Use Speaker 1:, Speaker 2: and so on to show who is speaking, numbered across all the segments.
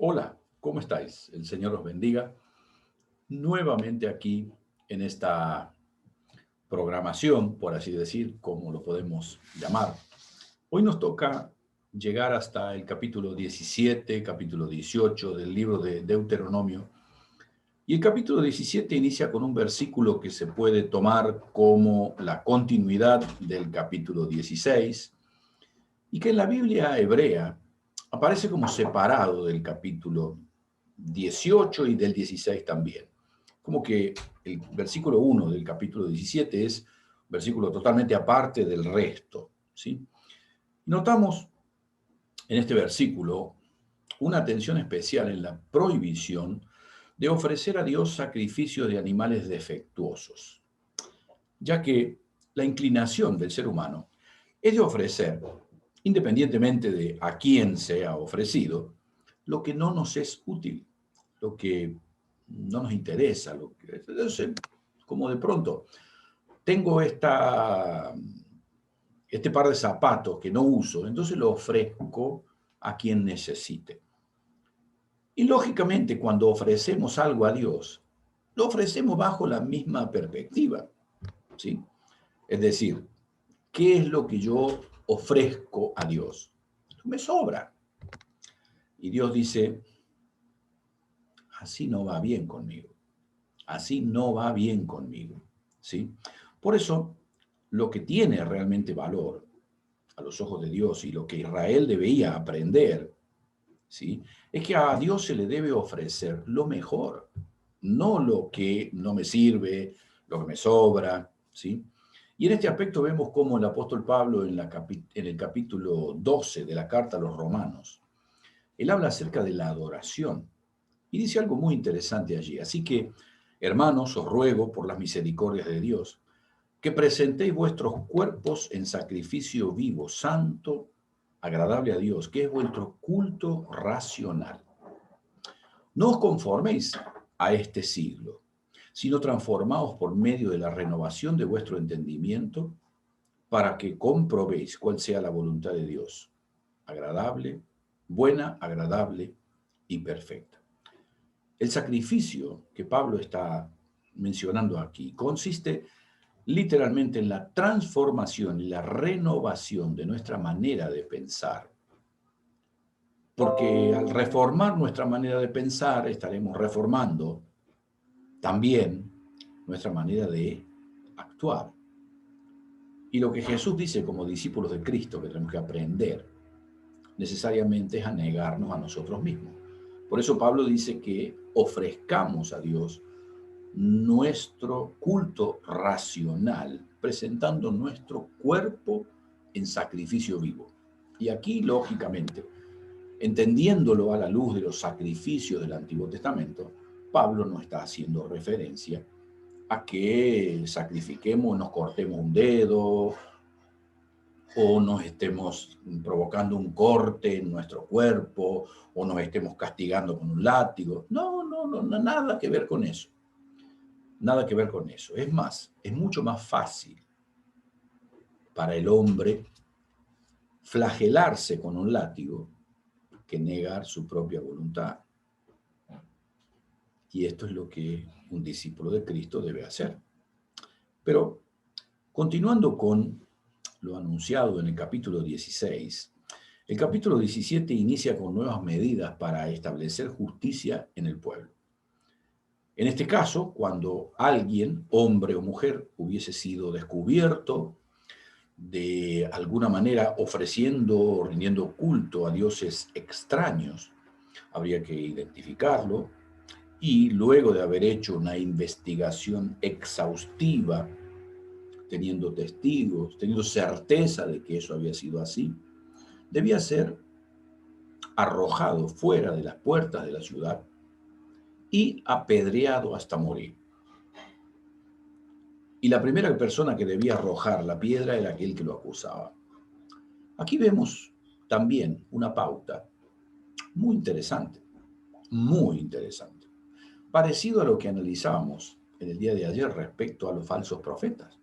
Speaker 1: Hola, ¿cómo estáis? El Señor os bendiga. Nuevamente aquí en esta programación, por así decir, como lo podemos llamar. Hoy nos toca llegar hasta el capítulo 17, capítulo 18 del libro de Deuteronomio. Y el capítulo 17 inicia con un versículo que se puede tomar como la continuidad del capítulo 16 y que en la Biblia hebrea aparece como separado del capítulo 18 y del 16 también. Como que el versículo 1 del capítulo 17 es un versículo totalmente aparte del resto, ¿sí? Notamos en este versículo una atención especial en la prohibición de ofrecer a Dios sacrificios de animales defectuosos, ya que la inclinación del ser humano es de ofrecer, independientemente de a quién sea ofrecido, lo que no nos es útil, lo que no nos interesa. Entonces, como de pronto tengo este par de zapatos que no uso, entonces lo ofrezco a quien necesite. Y lógicamente cuando ofrecemos algo a Dios, lo ofrecemos bajo la misma perspectiva, ¿sí? Es decir, ¿qué es lo que yo ofrezco a Dios? Me sobra. Y Dios dice, así no va bien conmigo. Así no va bien conmigo. ¿Sí? Por eso, lo que tiene realmente valor a los ojos de Dios y lo que Israel debía aprender, ¿sí? Es que a Dios se le debe ofrecer lo mejor, no lo que no me sirve, lo que me sobra, ¿sí? Y en este aspecto vemos cómo el apóstol Pablo en el capítulo 12 de la carta a los Romanos, él habla acerca de la adoración y dice algo muy interesante allí. Así que, hermanos, os ruego por las misericordias de Dios que presentéis vuestros cuerpos en sacrificio vivo, santo, agradable a Dios, que es vuestro culto racional. No os conforméis a este siglo, sino transformaos por medio de la renovación de vuestro entendimiento para que comprobéis cuál sea la voluntad de Dios, agradable, buena, agradable y perfecta. El sacrificio que Pablo está mencionando aquí consiste literalmente en la transformación y la renovación de nuestra manera de pensar. Porque al reformar nuestra manera de pensar, estaremos reformando también nuestra manera de actuar. Y lo que Jesús dice como discípulos de Cristo que tenemos que aprender necesariamente es a negarnos a nosotros mismos. Por eso Pablo dice que ofrezcamos a Dios nuestro culto racional, presentando nuestro cuerpo en sacrificio vivo. Y aquí, lógicamente, entendiéndolo a la luz de los sacrificios del Antiguo Testamento, Pablo no está haciendo referencia a que sacrifiquemos, nos cortemos un dedo o nos estemos provocando un corte en nuestro cuerpo o nos estemos castigando con un látigo. No, no, no, nada que ver con eso. Nada que ver con eso. Es más, es mucho más fácil para el hombre flagelarse con un látigo que negar su propia voluntad. Y esto es lo que un discípulo de Cristo debe hacer. Pero continuando con lo anunciado en el capítulo 16, el capítulo 17 inicia con nuevas medidas para establecer justicia en el pueblo. En este caso, cuando alguien, hombre o mujer, hubiese sido descubierto de alguna manera ofreciendo o rindiendo culto a dioses extraños, habría que identificarlo y luego de haber hecho una investigación exhaustiva, teniendo testigos, teniendo certeza de que eso había sido así, debía ser arrojado fuera de las puertas de la ciudad y apedreado hasta morir. Y la primera persona que debía arrojar la piedra era aquel que lo acusaba. Aquí vemos también una pauta muy interesante, parecido a lo que analizábamos en el día de ayer respecto a los falsos profetas.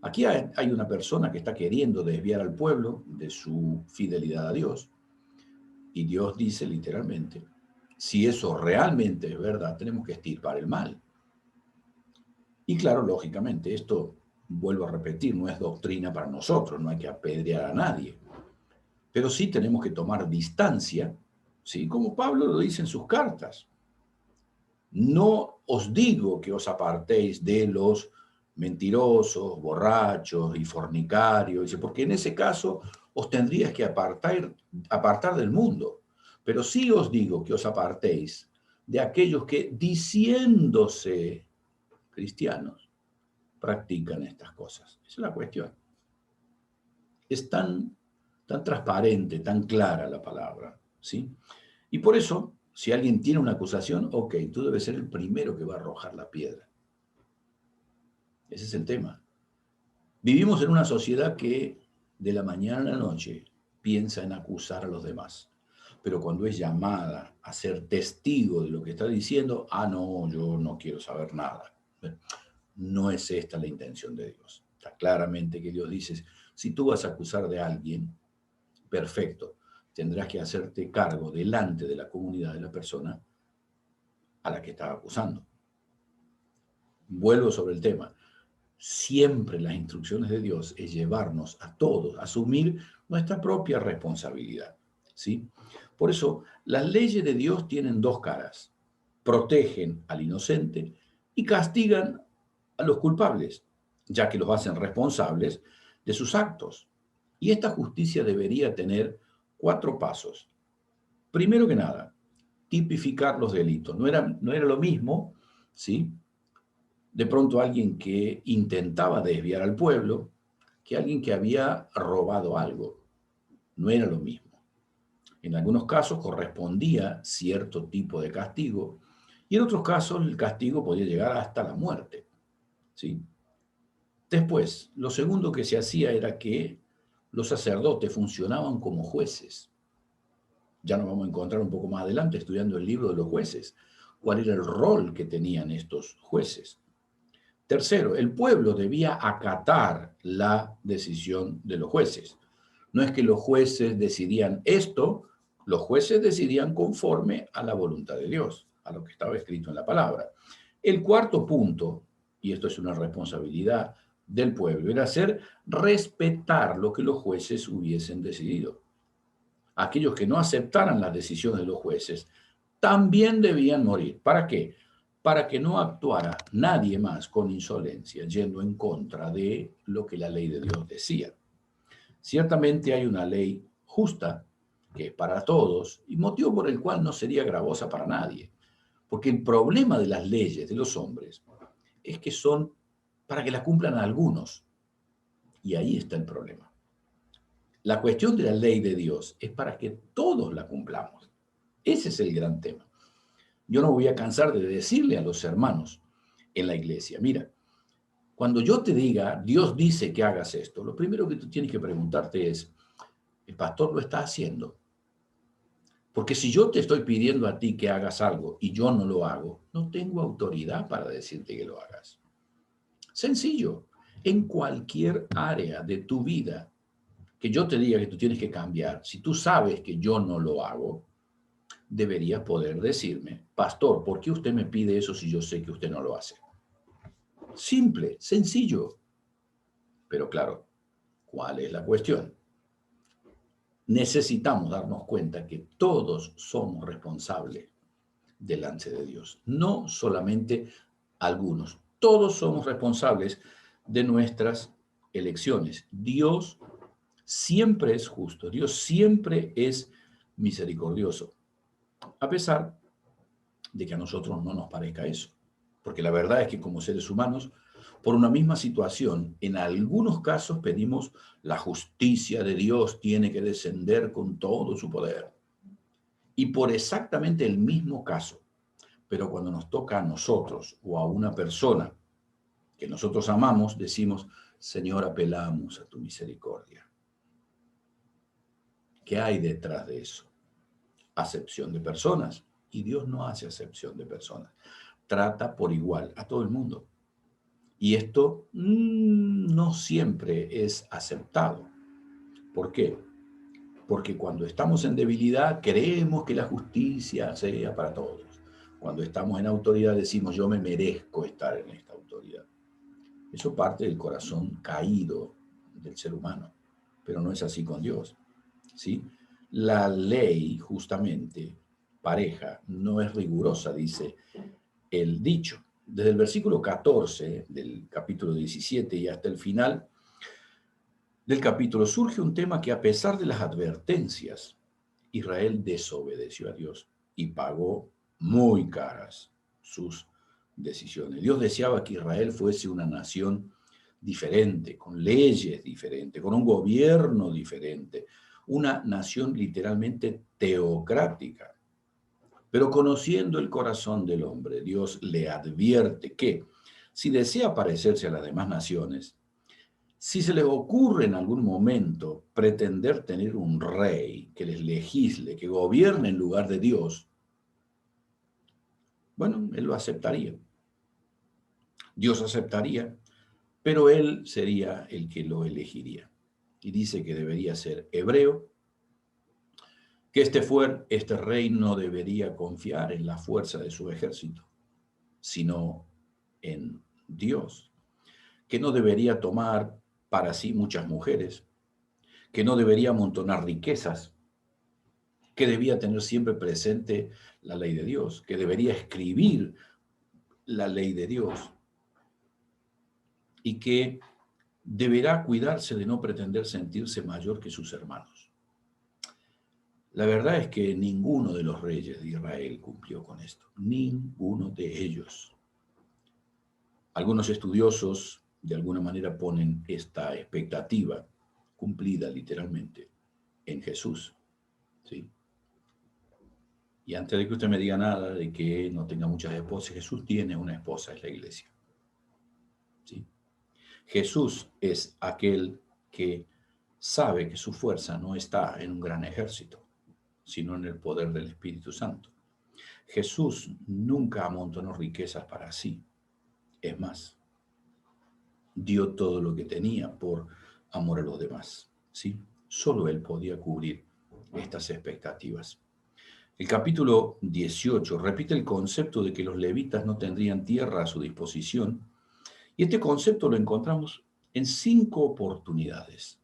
Speaker 1: Aquí hay una persona que está queriendo desviar al pueblo de su fidelidad a Dios, y Dios dice literalmente Si eso realmente es verdad, tenemos que extirpar el mal. Y claro, lógicamente, esto, vuelvo a repetir, no es doctrina para nosotros, no hay que apedrear a nadie. Pero sí tenemos que tomar distancia, ¿sí? Como Pablo lo dice en sus cartas. No os digo que os apartéis de los mentirosos, borrachos y fornicarios, porque en ese caso os tendrías que apartar del mundo. Pero sí os digo que os apartéis de aquellos que, diciéndose cristianos, practican estas cosas. Esa es la cuestión. Es tan transparente, tan clara la palabra, ¿sí? Y por eso, si alguien tiene una acusación, ok, tú debes ser el primero que va a arrojar la piedra. Ese es el tema. Vivimos en una sociedad que de la mañana a la noche piensa en acusar a los demás. Pero cuando es llamada a ser testigo de lo que está diciendo, no, yo no quiero saber nada. No es esta la intención de Dios. Está claramente que Dios dice, si tú vas a acusar de alguien, perfecto, tendrás que hacerte cargo delante de la comunidad de la persona a la que estás acusando. Vuelvo sobre el tema. Siempre las instrucciones de Dios es llevarnos a todos a asumir nuestra propia responsabilidad, ¿sí? Por eso, las leyes de Dios tienen dos caras. Protegen al inocente y castigan a los culpables, ya que los hacen responsables de sus actos. Y esta justicia debería tener 4 pasos. Primero que nada, tipificar los delitos. No era lo mismo, ¿sí? De pronto alguien que intentaba desviar al pueblo que alguien que había robado algo. No era lo mismo. En algunos casos correspondía cierto tipo de castigo y en otros casos el castigo podía llegar hasta la muerte, ¿sí? Después, lo segundo que se hacía era que los sacerdotes funcionaban como jueces. Ya nos vamos a encontrar un poco más adelante estudiando el libro de los jueces, cuál era el rol que tenían estos jueces. Tercero, el pueblo debía acatar la decisión de los jueces. No es que los jueces decidían esto, los jueces decidían conforme a la voluntad de Dios, a lo que estaba escrito en la palabra. El cuarto punto, y esto es una responsabilidad del pueblo, era hacer respetar lo que los jueces hubiesen decidido. Aquellos que no aceptaran las decisiones de los jueces también debían morir. ¿Para qué? Para que no actuara nadie más con insolencia, yendo en contra de lo que la ley de Dios decía. Ciertamente hay una ley justa que es para todos y motivo por el cual no sería gravosa para nadie. Porque el problema de las leyes de los hombres es que son para que las cumplan algunos. Y ahí está el problema. La cuestión de la ley de Dios es para que todos la cumplamos. Ese es el gran tema. Yo no voy a cansar de decirle a los hermanos en la iglesia, mira, cuando yo te diga, Dios dice que hagas esto, lo primero que tú tienes que preguntarte es, ¿el pastor lo está haciendo? Porque si yo te estoy pidiendo a ti que hagas algo y yo no lo hago, no tengo autoridad para decirte que lo hagas. Sencillo, en cualquier área de tu vida que yo te diga que tú tienes que cambiar, si tú sabes que yo no lo hago, deberías poder decirme, pastor, ¿por qué usted me pide eso si yo sé que usted no lo hace? Simple, sencillo. Pero claro, ¿cuál es la cuestión? Necesitamos darnos cuenta que todos somos responsables delante de Dios, no solamente algunos. Todos somos responsables de nuestras elecciones. Dios siempre es justo, Dios siempre es misericordioso, a pesar de que a nosotros no nos parezca eso. Porque la verdad es que como seres humanos, por una misma situación, en algunos casos pedimos la justicia de Dios tiene que descender con todo su poder. Y por exactamente el mismo caso, pero cuando nos toca a nosotros o a una persona que nosotros amamos, decimos, Señor, apelamos a tu misericordia. ¿Qué hay detrás de eso? Acepción de personas. Y Dios no hace acepción de personas. Trata por igual a todo el mundo. Y esto no siempre es aceptado. ¿Por qué? Porque cuando estamos en debilidad, queremos que la justicia sea para todos. Cuando estamos en autoridad, decimos, yo me merezco estar en esta autoridad. Eso parte del corazón caído del ser humano, pero no es así con Dios, ¿sí? La ley, justamente, pareja, no es rigurosa, dice el dicho. Desde el versículo 14 del capítulo 17 y hasta el final del capítulo surge un tema que, a pesar de las advertencias, Israel desobedeció a Dios y pagó muy caras sus decisiones. Dios deseaba que Israel fuese una nación diferente, con leyes diferentes, con un gobierno diferente, una nación literalmente teocrática. Pero conociendo el corazón del hombre, Dios le advierte que si desea parecerse a las demás naciones, si se les ocurre en algún momento pretender tener un rey que les legisle, que gobierne en lugar de Dios, bueno, él lo aceptaría. Dios aceptaría, pero él sería el que lo elegiría. Y dice que debería ser hebreo, que este rey no debería confiar en la fuerza de su ejército, sino en Dios, que no debería tomar para sí muchas mujeres, que no debería amontonar riquezas, que debía tener siempre presente la ley de Dios, que debería escribir la ley de Dios y que deberá cuidarse de no pretender sentirse mayor que sus hermanos. La verdad es que ninguno de los reyes de Israel cumplió con esto, ninguno de ellos. Algunos estudiosos de alguna manera ponen esta expectativa cumplida literalmente en Jesús, ¿sí? Y antes de que usted me diga nada de que no tenga muchas esposas, Jesús tiene una esposa, es la iglesia, ¿sí? Jesús es aquel que sabe que su fuerza no está en un gran ejército, sino en el poder del Espíritu Santo. Jesús nunca amontonó riquezas para sí. Es más, dio todo lo que tenía por amor a los demás, ¿sí? Solo él podía cubrir estas expectativas. El capítulo 18 repite el concepto de que los levitas no tendrían tierra a su disposición, y este concepto lo encontramos en 5 oportunidades.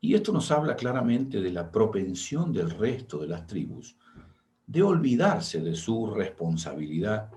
Speaker 1: Y esto nos habla claramente de la propensión del resto de las tribus de olvidarse de su responsabilidad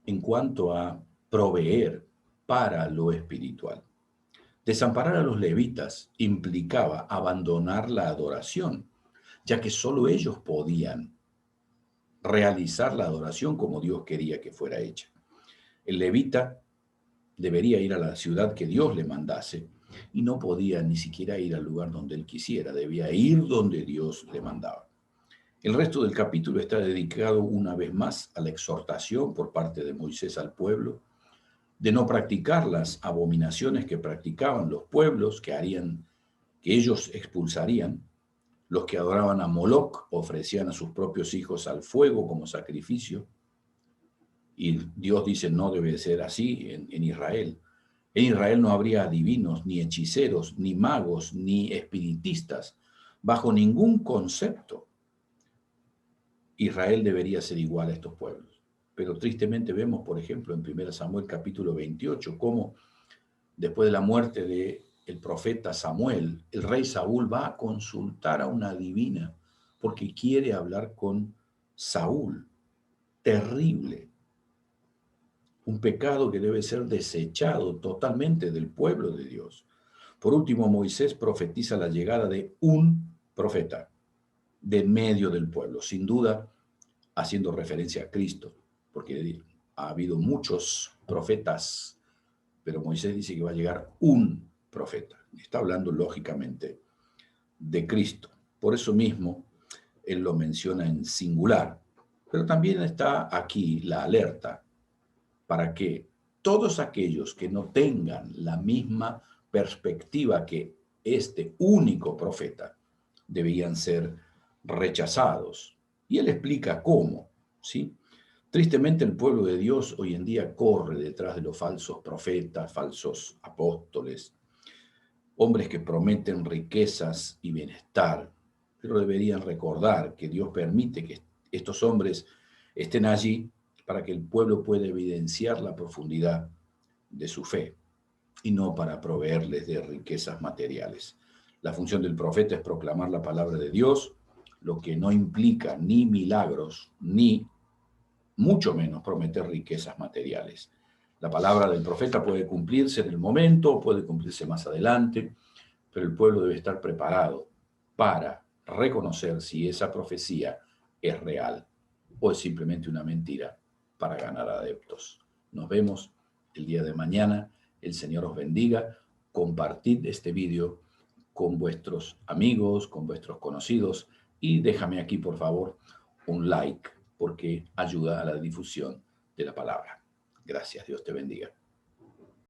Speaker 1: en cuanto a proveer para lo espiritual. Desamparar a los levitas implicaba abandonar la adoración, ya que solo ellos podían realizar la adoración como Dios quería que fuera hecha. El levita debería ir a la ciudad que Dios le mandase y no podía ni siquiera ir al lugar donde él quisiera, debía ir donde Dios le mandaba. El resto del capítulo está dedicado una vez más a la exhortación por parte de Moisés al pueblo de no practicar las abominaciones que practicaban los pueblos que ellos expulsarían. Los que adoraban a Moloc ofrecían a sus propios hijos al fuego como sacrificio. Y Dios dice, no debe ser así en Israel. En Israel no habría adivinos, ni hechiceros, ni magos, ni espiritistas, bajo ningún concepto. Israel debería ser igual a estos pueblos. Pero tristemente vemos, por ejemplo, en 1 Samuel capítulo 28, cómo después de la muerte del profeta Samuel, el rey Saúl va a consultar a una adivina porque quiere hablar con Saúl. Terrible. Un pecado que debe ser desechado totalmente del pueblo de Dios. Por último, Moisés profetiza la llegada de un profeta de medio del pueblo, sin duda haciendo referencia a Cristo, porque ha habido muchos profetas, pero Moisés dice que va a llegar un profeta. Está hablando lógicamente de Cristo. Por eso mismo él lo menciona en singular, pero también está aquí la alerta para que todos aquellos que no tengan la misma perspectiva que este único profeta debían ser rechazados. Y él explica cómo, ¿sí? Tristemente el pueblo de Dios hoy en día corre detrás de los falsos profetas, falsos apóstoles, hombres que prometen riquezas y bienestar, pero deberían recordar que Dios permite que estos hombres estén allí para que el pueblo pueda evidenciar la profundidad de su fe y no para proveerles de riquezas materiales. La función del profeta es proclamar la palabra de Dios, lo que no implica ni milagros, ni mucho menos prometer riquezas materiales. La palabra del profeta puede cumplirse en el momento, puede cumplirse más adelante, pero el pueblo debe estar preparado para reconocer si esa profecía es real o es simplemente una mentira para ganar adeptos. Nos vemos el día de mañana. El Señor os bendiga. Compartid este video con vuestros amigos, con vuestros conocidos y déjame aquí, por favor, un like porque ayuda a la difusión de la palabra. Gracias. Dios te bendiga.